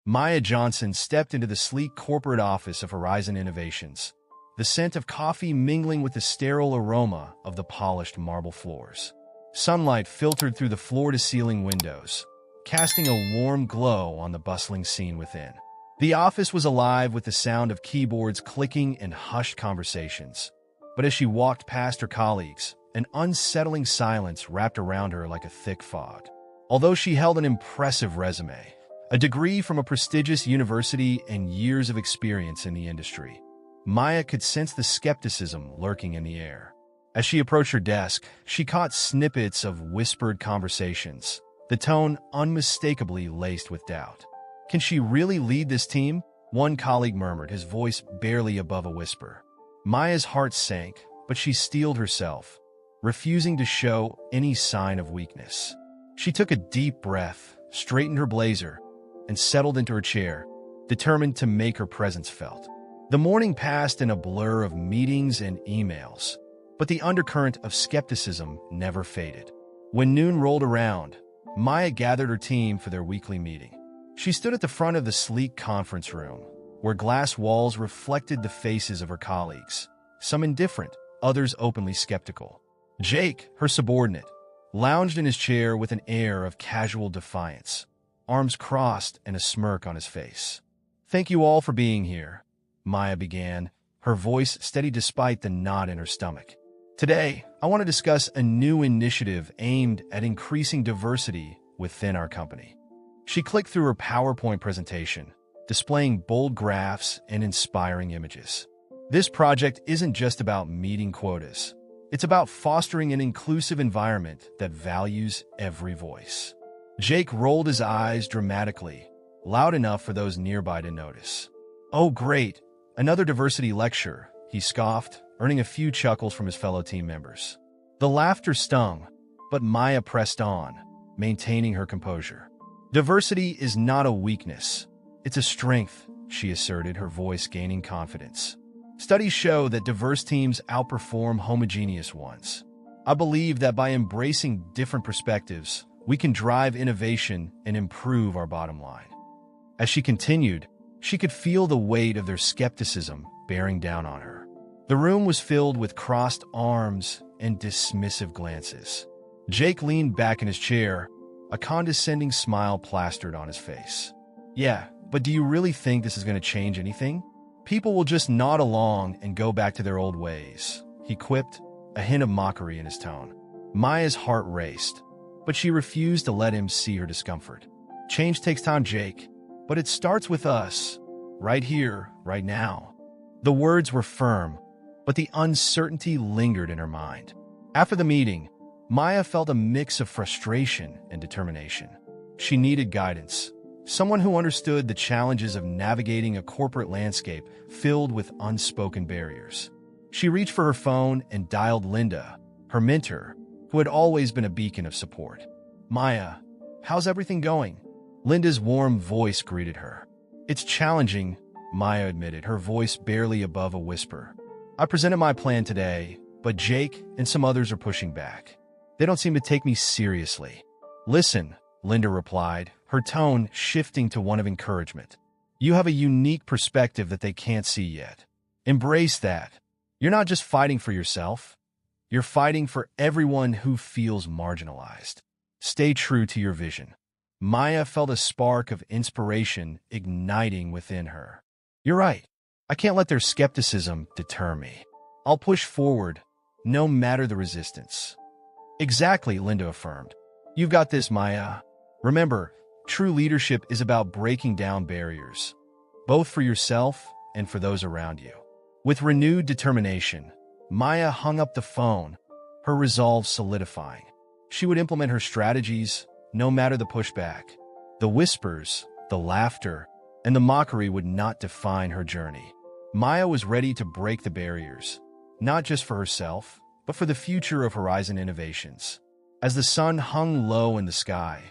Maya Johnson stepped into the sleek corporate office of Horizon Innovations, the scent of coffee mingling with the sterile aroma of the polished marble floors. Sunlight filtered through the floor-to-ceiling windows, casting a warm glow on the bustling scene within. The office was alive with the sound of keyboards clicking and hushed conversations. But as she walked past her colleagues, an unsettling silence wrapped around her like a thick fog. Although she held an impressive resume, a degree from a prestigious university, and years of experience in the industry, Maya could sense the skepticism lurking in the air. As she approached her desk, she caught snippets of whispered conversations, the tone unmistakably laced with doubt. "Can she really lead this team?" one colleague murmured, his voice barely above a whisper. Maya's heart sank, but she steeled herself, refusing to show any sign of weakness. She took a deep breath, straightened her blazer, and settled into her chair, determined to make her presence felt. The morning passed in a blur of meetings and emails, but the undercurrent of skepticism never faded. When noon rolled around, Maya gathered her team for their weekly meeting. She stood at the front of the sleek conference room, where glass walls reflected the faces of her colleagues, some indifferent, others openly skeptical. Jake, her subordinate, lounged in his chair with an air of casual defiance, arms crossed and a smirk on his face. "Thank you all for being here," Maya began, her voice steady despite the knot in her stomach. "Today, I want to discuss a new initiative aimed at increasing diversity within our company." She clicked through her PowerPoint presentation, displaying bold graphs and inspiring images. This project isn't just about meeting quotas. It's about fostering an inclusive environment that values every voice. Jake rolled his eyes dramatically, loud enough for those nearby to notice. "Oh, great, another diversity lecture," he scoffed, earning a few chuckles from his fellow team members. The laughter stung, but Maya pressed on, maintaining her composure. "Diversity is not a weakness. It's a strength," she asserted, her voice gaining confidence. "Studies show that diverse teams outperform homogeneous ones. I believe that by embracing different perspectives, we can drive innovation and improve our bottom line." As she continued, she could feel the weight of their skepticism bearing down on her. The room was filled with crossed arms and dismissive glances. Jake leaned back in his chair, a condescending smile plastered on his face. "Yeah, but do you really think this is going to change anything? People will just nod along and go back to their old ways," he quipped, a hint of mockery in his tone. Maya's heart raced, but she refused to let him see her discomfort. "Change takes time, Jake, but it starts with us, right here, right now." The words were firm, but the uncertainty lingered in her mind. After the meeting, Maya felt a mix of frustration and determination. She needed guidance, someone who understood the challenges of navigating a corporate landscape filled with unspoken barriers. She reached for her phone and dialed Linda, her mentor, who had always been a beacon of support. "Maya, how's everything going?" Linda's warm voice greeted her. "It's challenging," Maya admitted, her voice barely above a whisper. "I presented my plan today, but Jake and some others are pushing back. They don't seem to take me seriously." "Listen," Linda replied, her tone shifting to one of encouragement. "You have a unique perspective that they can't see yet. Embrace that. You're not just fighting for yourself. You're fighting for everyone who feels marginalized. Stay true to your vision." Maya felt a spark of inspiration igniting within her. "You're right. I can't let their skepticism deter me. I'll push forward, no matter the resistance." "Exactly," Linda affirmed. "You've got this, Maya. Remember, true leadership is about breaking down barriers, both for yourself and for those around you." With renewed determination, Maya hung up the phone, her resolve solidifying. She would implement her strategies, no matter the pushback. The whispers, the laughter, and the mockery would not define her journey. Maya was ready to break the barriers, not just for herself, but for the future of Horizon Innovations. As the sun hung low in the sky,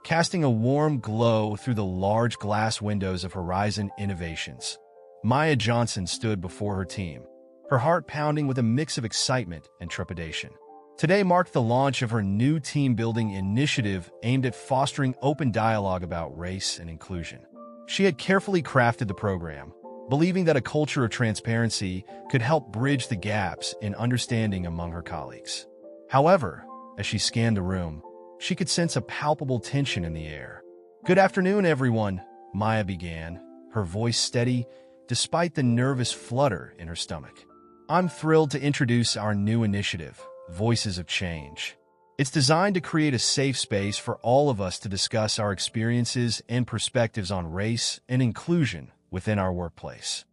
casting a warm glow through the large glass windows of Horizon Innovations, Maya Johnson stood before her team, her heart pounding with a mix of excitement and trepidation. Today marked the launch of her new team-building initiative aimed at fostering open dialogue about race and inclusion. She had carefully crafted the program, believing that a culture of transparency could help bridge the gaps in understanding among her colleagues. However, as she scanned the room, she could sense a palpable tension in the air. "Good afternoon, everyone," Maya began, her voice steady despite the nervous flutter in her stomach. "I'm thrilled to introduce our new initiative, Voices of Change. It's designed to create a safe space for all of us to discuss our experiences and perspectives on race and inclusion within our workplace."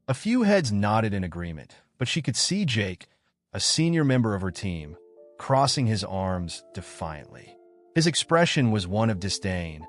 A few heads nodded in agreement, but she could see Jake, a senior member of her team, crossing his arms defiantly. His expression was one of disdain,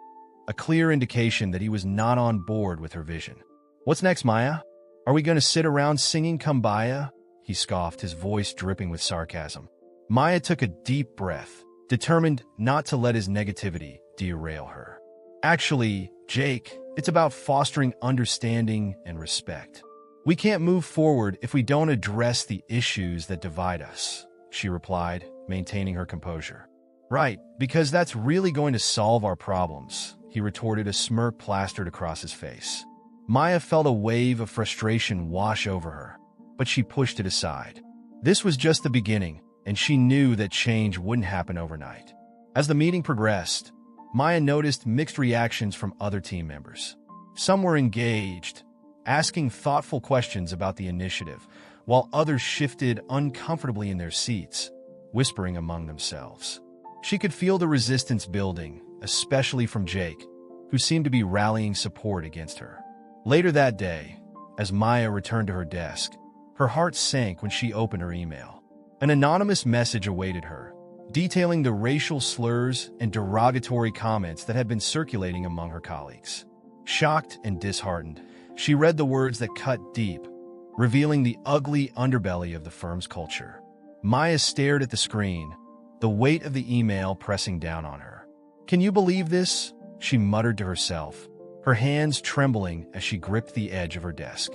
a clear indication that he was not on board with her vision. "What's next, Maya? Are we going to sit around singing Kumbaya?" He scoffed, his voice dripping with sarcasm. Maya took a deep breath, determined not to let his negativity derail her. "Actually, Jake, it's about fostering understanding and respect. We can't move forward if we don't address the issues that divide us," she replied, maintaining her composure. "Right, because that's really going to solve our problems," he retorted, a smirk plastered across his face. Maya felt a wave of frustration wash over her, but she pushed it aside. This was just the beginning, and she knew that change wouldn't happen overnight. As the meeting progressed, Maya noticed mixed reactions from other team members. Some were engaged, asking thoughtful questions about the initiative, while others shifted uncomfortably in their seats, whispering among themselves. She could feel the resistance building, especially from Jake, who seemed to be rallying support against her. Later that day, as Maya returned to her desk, her heart sank when she opened her email. An anonymous message awaited her, detailing the racial slurs and derogatory comments that had been circulating among her colleagues. Shocked and disheartened, she read the words that cut deep, revealing the ugly underbelly of the firm's culture. Maya stared at the screen, the weight of the email pressing down on her. "Can you believe this?" she muttered to herself, her hands trembling as she gripped the edge of her desk.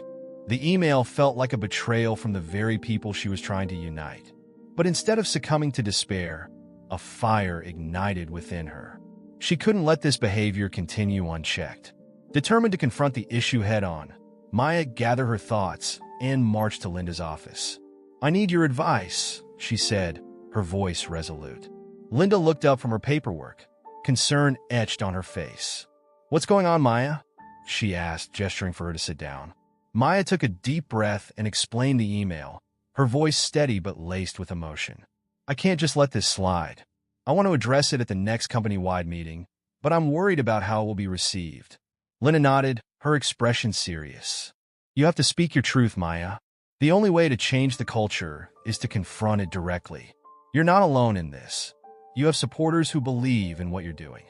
The email felt like a betrayal from the very people she was trying to unite. But instead of succumbing to despair, a fire ignited within her. She couldn't let this behavior continue unchecked. Determined to confront the issue head-on, Maya gathered her thoughts and marched to Linda's office. "I need your advice," she said, her voice resolute. Linda looked up from her paperwork, concern etched on her face. "What's going on, Maya?" she asked, gesturing for her to sit down. Maya took a deep breath and explained the email, her voice steady but laced with emotion. "I can't just let this slide. I want to address it at the next company-wide meeting, but I'm worried about how it will be received." Linda nodded, her expression serious. "You have to speak your truth, Maya. The only way to change the culture is to confront it directly. You're not alone in this. You have supporters who believe in what you're doing."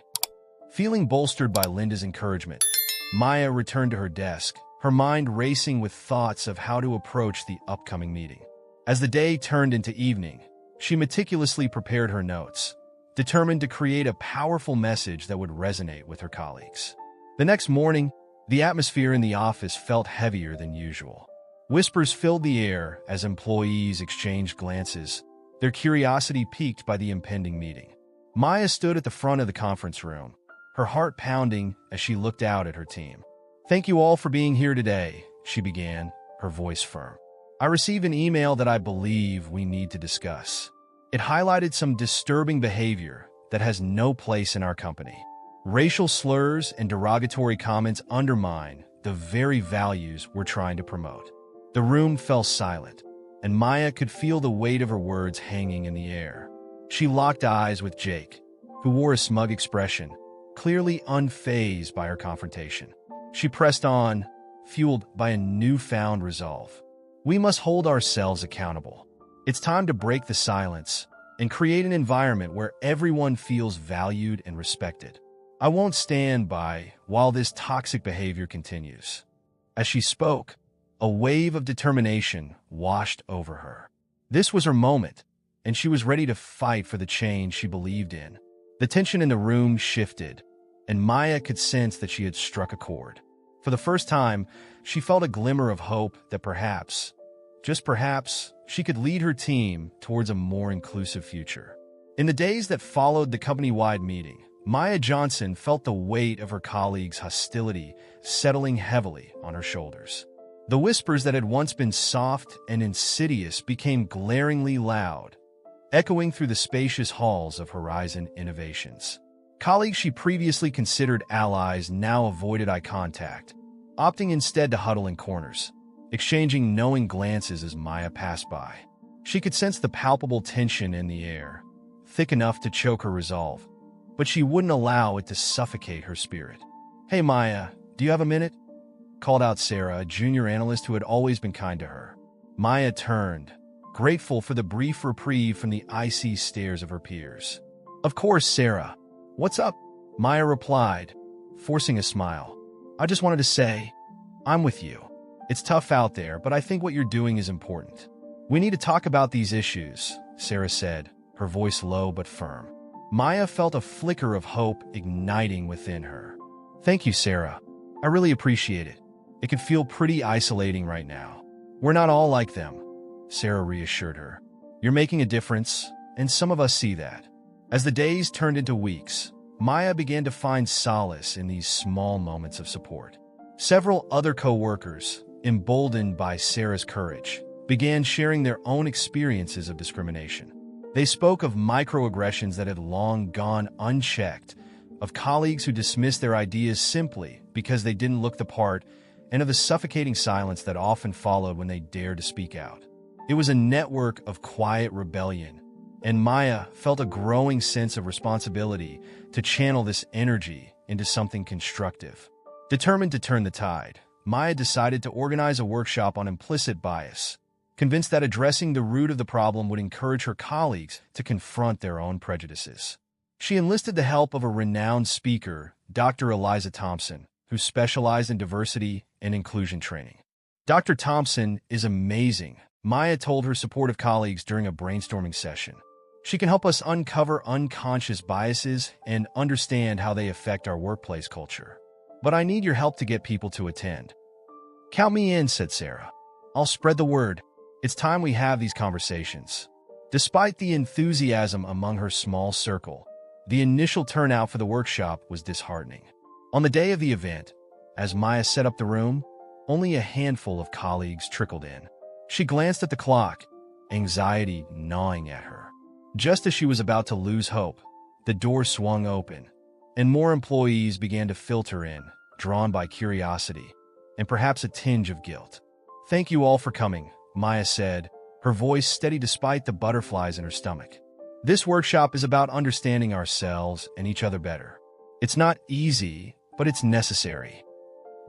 Feeling bolstered by Linda's encouragement, Maya returned to her desk, her mind racing with thoughts of how to approach the upcoming meeting. As the day turned into evening, she meticulously prepared her notes, determined to create a powerful message that would resonate with her colleagues. The next morning, the atmosphere in the office felt heavier than usual. Whispers filled the air as employees exchanged glances, their curiosity piqued by the impending meeting. Maya stood at the front of the conference room, her heart pounding as she looked out at her team. "Thank you all for being here today," she began, her voice firm. "I received an email that I believe we need to discuss. It highlighted some disturbing behavior that has no place in our company. Racial slurs and derogatory comments undermine the very values we're trying to promote." The room fell silent, and Maya could feel the weight of her words hanging in the air. She locked eyes with Jake, who wore a smug expression, clearly unfazed by her confrontation. She pressed on, fueled by a newfound resolve. "We must hold ourselves accountable. It's time to break the silence and create an environment where everyone feels valued and respected. I won't stand by while this toxic behavior continues." As she spoke, a wave of determination washed over her. This was her moment, and she was ready to fight for the change she believed in. The tension in the room shifted, and Maya could sense that she had struck a chord. For the first time, she felt a glimmer of hope that perhaps, just perhaps, she could lead her team towards a more inclusive future. In the days that followed the company-wide meeting, Maya Johnson felt the weight of her colleagues' hostility settling heavily on her shoulders. The whispers that had once been soft and insidious became glaringly loud, echoing through the spacious halls of Horizon Innovations. Colleagues she previously considered allies now avoided eye contact, opting instead to huddle in corners, exchanging knowing glances as Maya passed by. She could sense the palpable tension in the air, thick enough to choke her resolve, but she wouldn't allow it to suffocate her spirit. "Hey Maya, do you have a minute?" called out Sarah, a junior analyst who had always been kind to her. Maya turned, grateful for the brief reprieve from the icy stares of her peers. "Of course, Sarah. What's up?" Maya replied, forcing a smile. "I just wanted to say, I'm with you. It's tough out there, but I think what you're doing is important." "We need to talk about these issues," Sarah said, her voice low but firm. Maya felt a flicker of hope igniting within her. "Thank you, Sarah. I really appreciate it. It can feel pretty isolating right now." "We're not all like them," Sarah reassured her. "You're making a difference, and some of us see that." As the days turned into weeks, Maya began to find solace in these small moments of support. Several other co-workers, emboldened by Sarah's courage, began sharing their own experiences of discrimination. They spoke of microaggressions that had long gone unchecked, of colleagues who dismissed their ideas simply because they didn't look the part, and of the suffocating silence that often followed when they dared to speak out. It was a network of quiet rebellion, and Maya felt a growing sense of responsibility to channel this energy into something constructive. Determined to turn the tide, Maya decided to organize a workshop on implicit bias, convinced that addressing the root of the problem would encourage her colleagues to confront their own prejudices. She enlisted the help of a renowned speaker, Dr. Eliza Thompson, who specialized in diversity and inclusion training. "Dr. Thompson is amazing," Maya told her supportive colleagues during a brainstorming session. "She can help us uncover unconscious biases and understand how they affect our workplace culture. But I need your help to get people to attend." "Count me in," said Sarah. "I'll spread the word. It's time we have these conversations." Despite the enthusiasm among her small circle, the initial turnout for the workshop was disheartening. On the day of the event, as Maya set up the room, only a handful of colleagues trickled in. She glanced at the clock, anxiety gnawing at her. Just as she was about to lose hope, the door swung open, and more employees began to filter in, drawn by curiosity and perhaps a tinge of guilt. "Thank you all for coming," Maya said, her voice steady despite the butterflies in her stomach. "This workshop is about understanding ourselves and each other better. It's not easy, but it's necessary."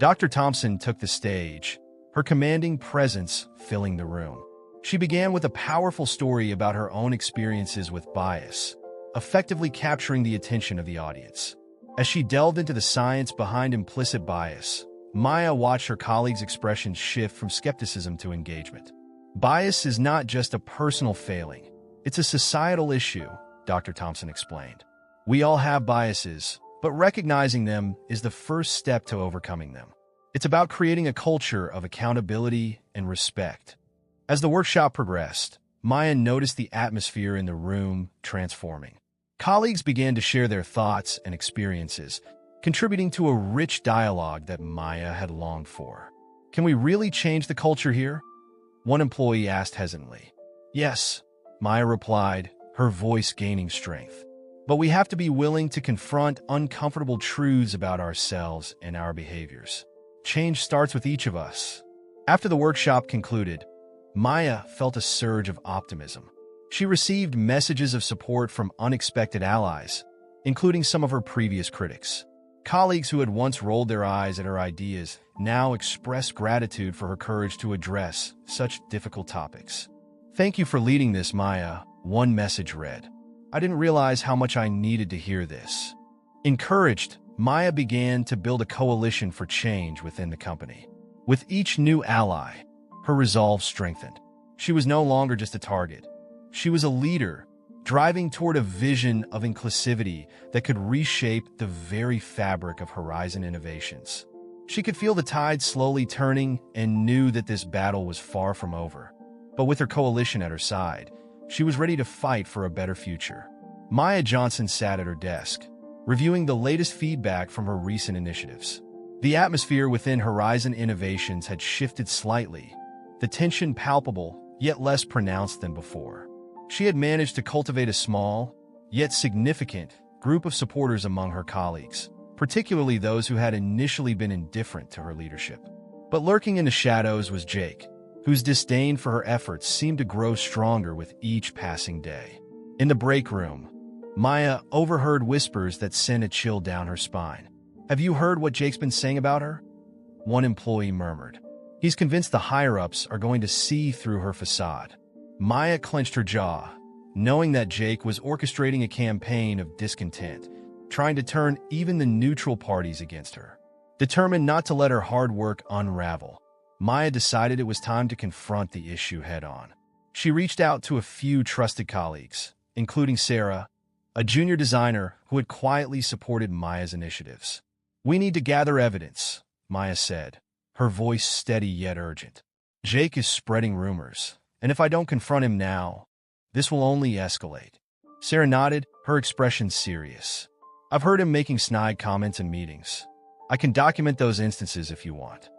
Dr. Thompson took the stage, her commanding presence filling the room. She began with a powerful story about her own experiences with bias, effectively capturing the attention of the audience. As she delved into the science behind implicit bias, Maya watched her colleagues' expressions shift from skepticism to engagement. "Bias is not just a personal failing. It's a societal issue," Dr. Thompson explained. "We all have biases, but recognizing them is the first step to overcoming them. It's about creating a culture of accountability and respect." As the workshop progressed, Maya noticed the atmosphere in the room transforming. Colleagues began to share their thoughts and experiences, contributing to a rich dialogue that Maya had longed for. "Can we really change the culture here?" one employee asked hesitantly. "Yes," Maya replied, her voice gaining strength. "But we have to be willing to confront uncomfortable truths about ourselves and our behaviors. Change starts with each of us." After the workshop concluded, Maya felt a surge of optimism. She received messages of support from unexpected allies, including some of her previous critics. Colleagues who had once rolled their eyes at her ideas now expressed gratitude for her courage to address such difficult topics. "Thank you for leading this, Maya," one message read. "I didn't realize how much I needed to hear this." Encouraged, Maya began to build a coalition for change within the company. With each new ally, her resolve strengthened. She was no longer just a target. She was a leader, driving toward a vision of inclusivity that could reshape the very fabric of Horizon Innovations. She could feel the tide slowly turning and knew that this battle was far from over. But with her coalition at her side, she was ready to fight for a better future. Maya Johnson sat at her desk, reviewing the latest feedback from her recent initiatives. The atmosphere within Horizon Innovations had shifted slightly, the tension palpable, yet less pronounced than before. She had managed to cultivate a small, yet significant, group of supporters among her colleagues, particularly those who had initially been indifferent to her leadership. But lurking in the shadows was Jake, whose disdain for her efforts seemed to grow stronger with each passing day. In the break room, Maya overheard whispers that sent a chill down her spine. "Have you heard what Jake's been saying about her?" one employee murmured. "He's convinced the higher-ups are going to see through her facade." Maya clenched her jaw, knowing that Jake was orchestrating a campaign of discontent, trying to turn even the neutral parties against her. Determined not to let her hard work unravel, Maya decided it was time to confront the issue head-on. She reached out to a few trusted colleagues, including Sarah, a junior designer who had quietly supported Maya's initiatives. "We need to gather evidence," Maya said, her voice steady yet urgent. "Jake is spreading rumors, and if I don't confront him now, this will only escalate." Sarah nodded, her expression serious. "I've heard him making snide comments in meetings. I can document those instances if you want."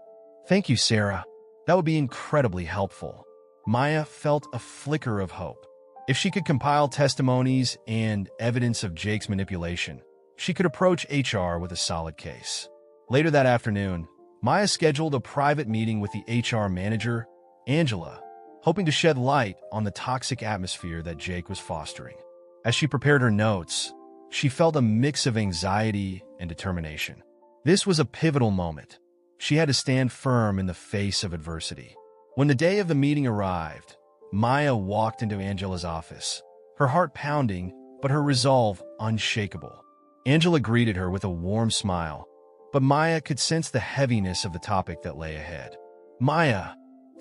"Thank you, Sarah. That would be incredibly helpful." Maya felt a flicker of hope. If she could compile testimonies and evidence of Jake's manipulation, she could approach HR with a solid case. Later that afternoon, Maya scheduled a private meeting with the HR manager, Angela, hoping to shed light on the toxic atmosphere that Jake was fostering. As she prepared her notes, she felt a mix of anxiety and determination. This was a pivotal moment. She had to stand firm in the face of adversity. When the day of the meeting arrived, Maya walked into Angela's office, her heart pounding, but her resolve unshakable. Angela greeted her with a warm smile, but Maya could sense the heaviness of the topic that lay ahead. "Maya,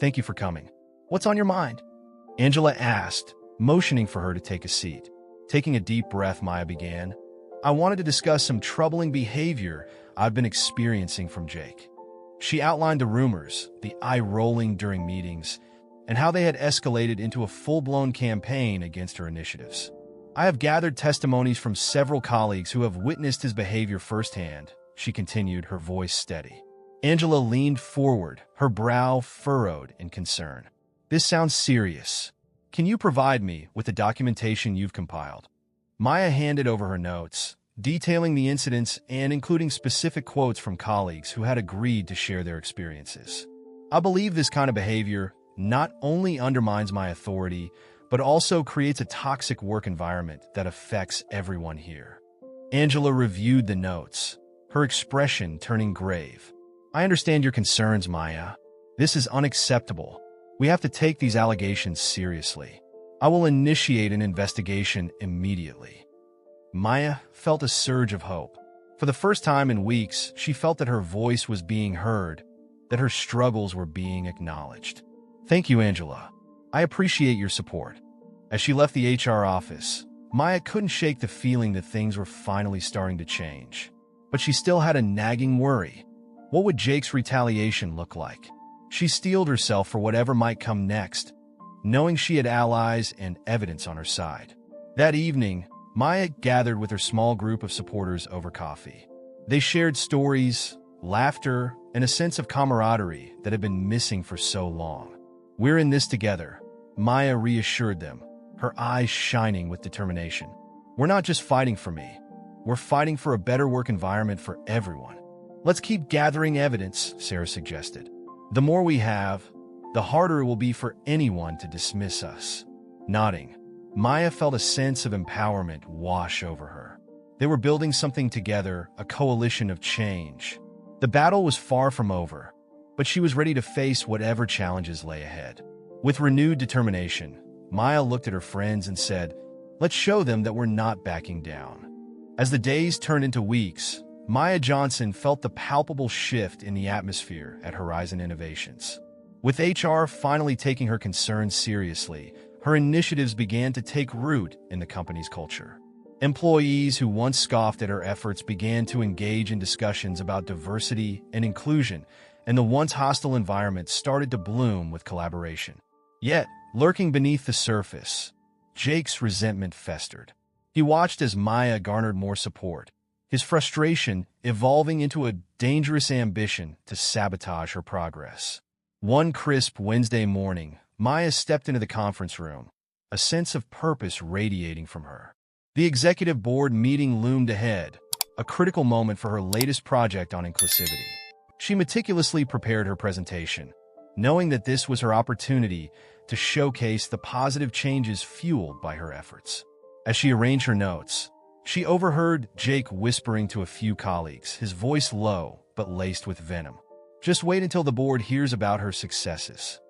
thank you for coming. What's on your mind?" Angela asked, motioning for her to take a seat. Taking a deep breath, Maya began. "I wanted to discuss some troubling behavior I've been experiencing from Jake." She outlined the rumors, the eye-rolling during meetings, and how they had escalated into a full-blown campaign against her initiatives. "I have gathered testimonies from several colleagues who have witnessed his behavior firsthand," she continued, her voice steady. Angela leaned forward, her brow furrowed in concern. "This sounds serious. Can you provide me with the documentation you've compiled?" Maya handed over her notes, detailing the incidents and including specific quotes from colleagues who had agreed to share their experiences. "I believe this kind of behavior not only undermines my authority, but also creates a toxic work environment that affects everyone here." Angela reviewed the notes, her expression turning grave. "I understand your concerns, Maya. This is unacceptable. We have to take these allegations seriously. I will initiate an investigation immediately." Maya felt a surge of hope. For the first time in weeks, she felt that her voice was being heard, that her struggles were being acknowledged. "Thank you, Angela. I appreciate your support." As she left the HR office, Maya couldn't shake the feeling that things were finally starting to change. But she still had a nagging worry. What would Jake's retaliation look like? She steeled herself for whatever might come next, knowing she had allies and evidence on her side. That evening, Maya gathered with her small group of supporters over coffee. They shared stories, laughter, and a sense of camaraderie that had been missing for so long. "We're in this together," Maya reassured them, her eyes shining with determination. "We're not just fighting for me. We're fighting for a better work environment for everyone." "Let's keep gathering evidence," Sarah suggested. "The more we have, the harder it will be for anyone to dismiss us." Nodding, Maya felt a sense of empowerment wash over her. They were building something together, a coalition of change. The battle was far from over, but she was ready to face whatever challenges lay ahead. With renewed determination, Maya looked at her friends and said, "Let's show them that we're not backing down." As the days turned into weeks, Maya Johnson felt the palpable shift in the atmosphere at Horizon Innovations. With HR finally taking her concerns seriously, her initiatives began to take root in the company's culture. Employees who once scoffed at her efforts began to engage in discussions about diversity and inclusion, and the once hostile environment started to bloom with collaboration. Yet, lurking beneath the surface, Jake's resentment festered. He watched as Maya garnered more support, his frustration evolving into a dangerous ambition to sabotage her progress. One crisp Wednesday morning, Maya stepped into the conference room, a sense of purpose radiating from her. The executive board meeting loomed ahead, a critical moment for her latest project on inclusivity. She meticulously prepared her presentation, knowing that this was her opportunity to showcase the positive changes fueled by her efforts. As she arranged her notes, she overheard Jake whispering to a few colleagues, his voice low but laced with venom. "Just wait until the board hears about her successes.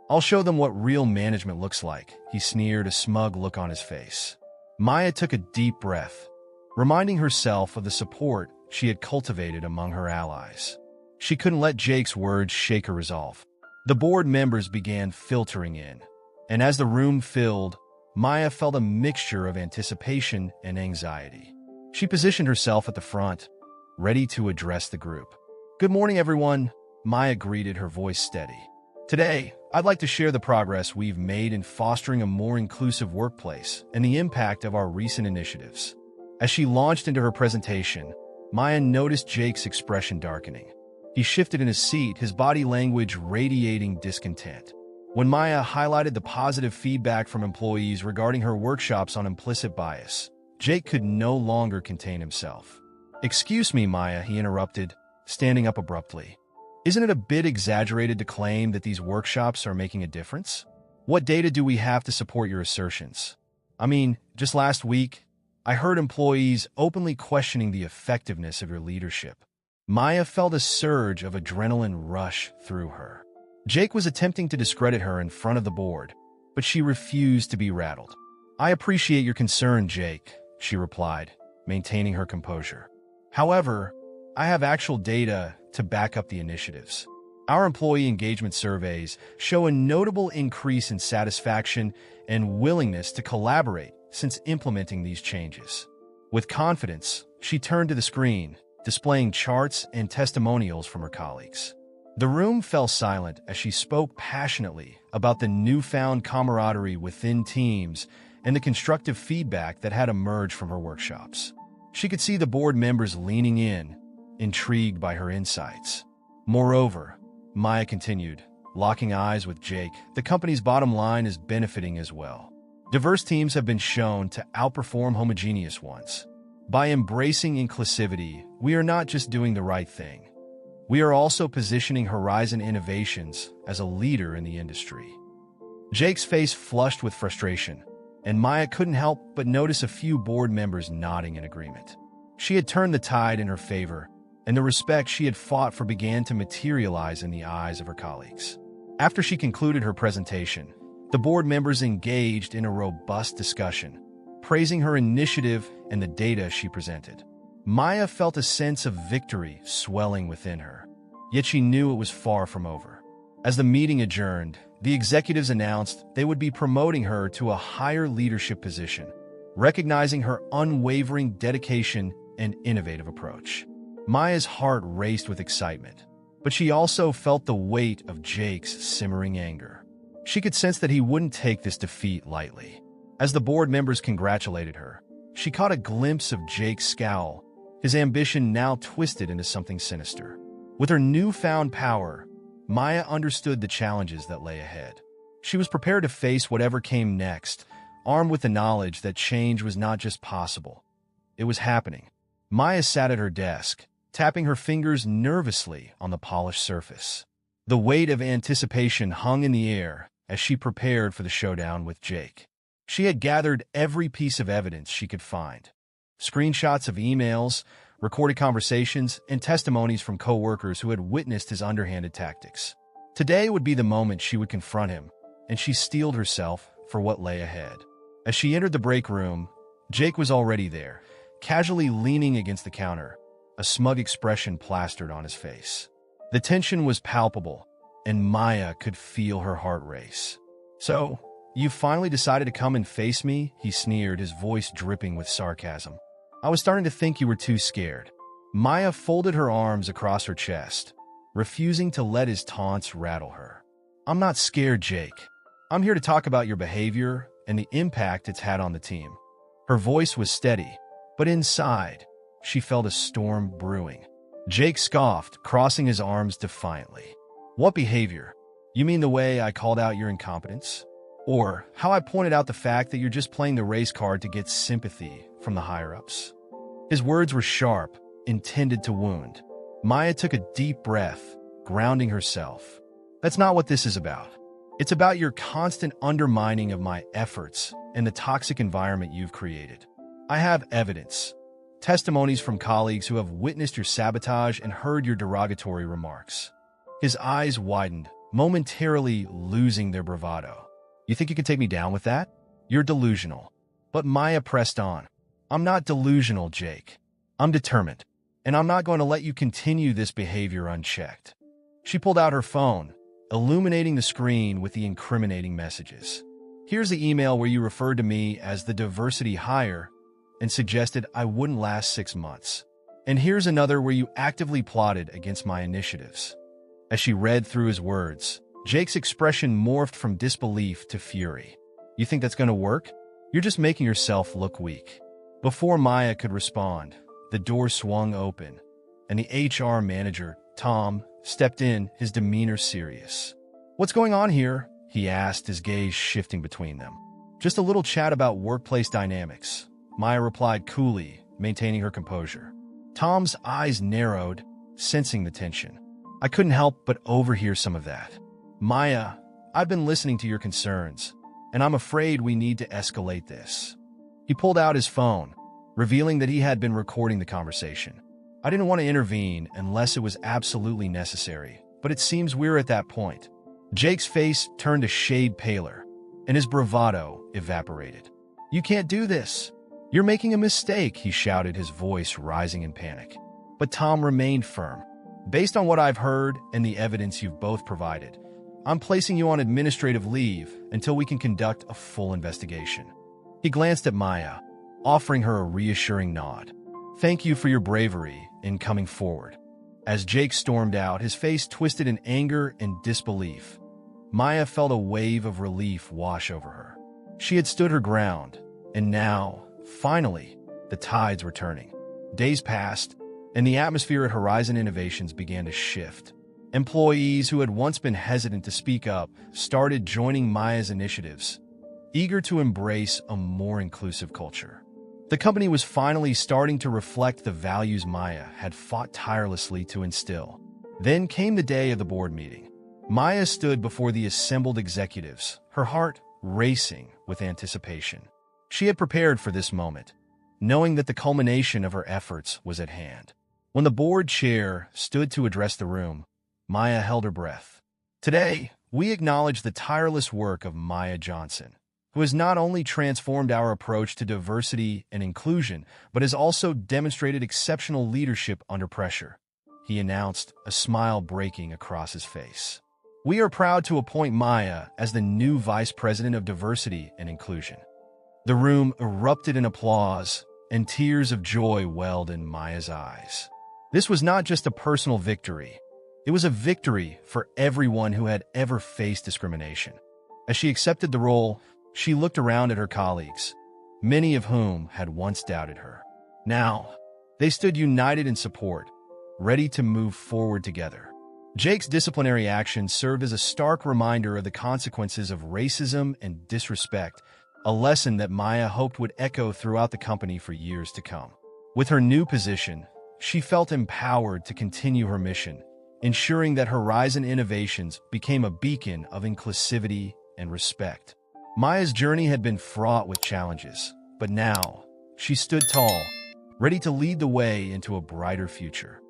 I'll show them what real management looks like," he sneered, a smug look on his face. Maya took a deep breath, reminding herself of the support she had cultivated among her allies. She couldn't let Jake's words shake her resolve. The board members began filtering in, and as the room filled, Maya felt a mixture of anticipation and anxiety. She positioned herself at the front, ready to address the group. "Good morning, everyone," Maya greeted, her voice steady. "Today, I'd like to share the progress we've made in fostering a more inclusive workplace and the impact of our recent initiatives." As she launched into her presentation, Maya noticed Jake's expression darkening. He shifted in his seat, his body language radiating discontent. When Maya highlighted the positive feedback from employees regarding her workshops on implicit bias, Jake could no longer contain himself. "Excuse me, Maya," he interrupted, standing up abruptly. "Isn't it a bit exaggerated to claim that these workshops are making a difference? What data do we have to support your assertions? I mean, just last week, I heard employees openly questioning the effectiveness of your leadership." Maya felt a surge of adrenaline rush through her. Jake was attempting to discredit her in front of the board, but she refused to be rattled. "I appreciate your concern, Jake," she replied, maintaining her composure. "However, I have actual data to back up the initiatives. Our employee engagement surveys show a notable increase in satisfaction and willingness to collaborate since implementing these changes." With confidence, she turned to the screen, displaying charts and testimonials from her colleagues. The room fell silent as she spoke passionately about the newfound camaraderie within teams and the constructive feedback that had emerged from her workshops. She could see the board members leaning in, intrigued by her insights. "Moreover," Maya continued, locking eyes with Jake, "the company's bottom line is benefiting as well. Diverse teams have been shown to outperform homogeneous ones. By embracing inclusivity, we are not just doing the right thing. We are also positioning Horizon Innovations as a leader in the industry." Jake's face flushed with frustration, and Maya couldn't help but notice a few board members nodding in agreement. She had turned the tide in her favor, and the respect she had fought for began to materialize in the eyes of her colleagues. After she concluded her presentation, the board members engaged in a robust discussion, praising her initiative and the data she presented. Maya felt a sense of victory swelling within her, yet she knew it was far from over. As the meeting adjourned, the executives announced they would be promoting her to a higher leadership position, recognizing her unwavering dedication and innovative approach. Maya's heart raced with excitement, but she also felt the weight of Jake's simmering anger. She could sense that he wouldn't take this defeat lightly. As the board members congratulated her, she caught a glimpse of Jake's scowl, his ambition now twisted into something sinister. With her newfound power, Maya understood the challenges that lay ahead. She was prepared to face whatever came next, armed with the knowledge that change was not just possible. It was happening. Maya sat at her desk, tapping her fingers nervously on the polished surface. The weight of anticipation hung in the air as she prepared for the showdown with Jake. She had gathered every piece of evidence she could find. Screenshots of emails, recorded conversations, and testimonies from coworkers who had witnessed his underhanded tactics. Today would be the moment she would confront him, and she steeled herself for what lay ahead. As she entered the break room, Jake was already there, casually leaning against the counter, a smug expression plastered on his face. The tension was palpable, and Maya could feel her heart race. "So, you finally decided to come and face me?" he sneered, his voice dripping with sarcasm. "I was starting to think you were too scared." Maya folded her arms across her chest, refusing to let his taunts rattle her. "I'm not scared, Jake. I'm here to talk about your behavior and the impact it's had on the team." Her voice was steady, but inside, she felt a storm brewing. Jake scoffed, crossing his arms defiantly. What behavior? You mean the way I called out your incompetence? Or how I pointed out the fact that you're just playing the race card to get sympathy from the higher-ups? His words were sharp, intended to wound. Maya took a deep breath, grounding herself. That's not what this is about. It's about your constant undermining of my efforts and the toxic environment you've created. I have evidence. Testimonies from colleagues who have witnessed your sabotage and heard your derogatory remarks. His eyes widened, momentarily losing their bravado. You think you can take me down with that? You're delusional. But Maya pressed on. I'm not delusional, Jake. I'm determined. And I'm not going to let you continue this behavior unchecked. She pulled out her phone, illuminating the screen with the incriminating messages. Here's the email where you referred to me as the diversity hire and suggested I wouldn't last 6 months. And here's another where you actively plotted against my initiatives. As she read through his words, Jake's expression morphed from disbelief to fury. You think that's going to work? You're just making yourself look weak. Before Maya could respond, the door swung open, and the HR manager, Tom, stepped in, his demeanor serious. What's going on here? He asked, his gaze shifting between them. Just a little chat about workplace dynamics, Maya replied coolly, maintaining her composure. Tom's eyes narrowed, sensing the tension. I couldn't help but overhear some of that. Maya, I've been listening to your concerns, and I'm afraid we need to escalate this. He pulled out his phone, revealing that he had been recording the conversation. I didn't want to intervene unless it was absolutely necessary, but it seems we're at that point. Jake's face turned a shade paler, and his bravado evaporated. You can't do this. You're making a mistake, he shouted, his voice rising in panic. But Tom remained firm. Based on what I've heard and the evidence you've both provided, I'm placing you on administrative leave until we can conduct a full investigation. He glanced at Maya, offering her a reassuring nod. Thank you for your bravery in coming forward. As Jake stormed out, his face twisted in anger and disbelief. Maya felt a wave of relief wash over her. She had stood her ground, and now, finally, the tides were turning. Days passed, and the atmosphere at Horizon Innovations began to shift. Employees who had once been hesitant to speak up started joining Maya's initiatives, eager to embrace a more inclusive culture. The company was finally starting to reflect the values Maya had fought tirelessly to instill. Then came the day of the board meeting. Maya stood before the assembled executives, her heart racing with anticipation. She had prepared for this moment, knowing that the culmination of her efforts was at hand. When the board chair stood to address the room, Maya held her breath. Today, we acknowledge the tireless work of Maya Johnson, who has not only transformed our approach to diversity and inclusion, but has also demonstrated exceptional leadership under pressure. He announced, a smile breaking across his face. We are proud to appoint Maya as the new Vice President of Diversity and Inclusion. The room erupted in applause, and tears of joy welled in Maya's eyes. This was not just a personal victory. It was a victory for everyone who had ever faced discrimination. As she accepted the role, she looked around at her colleagues, many of whom had once doubted her. Now, they stood united in support, ready to move forward together. Jake's disciplinary action served as a stark reminder of the consequences of racism and disrespect, a lesson that Maya hoped would echo throughout the company for years to come. With her new position, she felt empowered to continue her mission, ensuring that Horizon Innovations became a beacon of inclusivity and respect. Maya's journey had been fraught with challenges, but now she stood tall, ready to lead the way into a brighter future.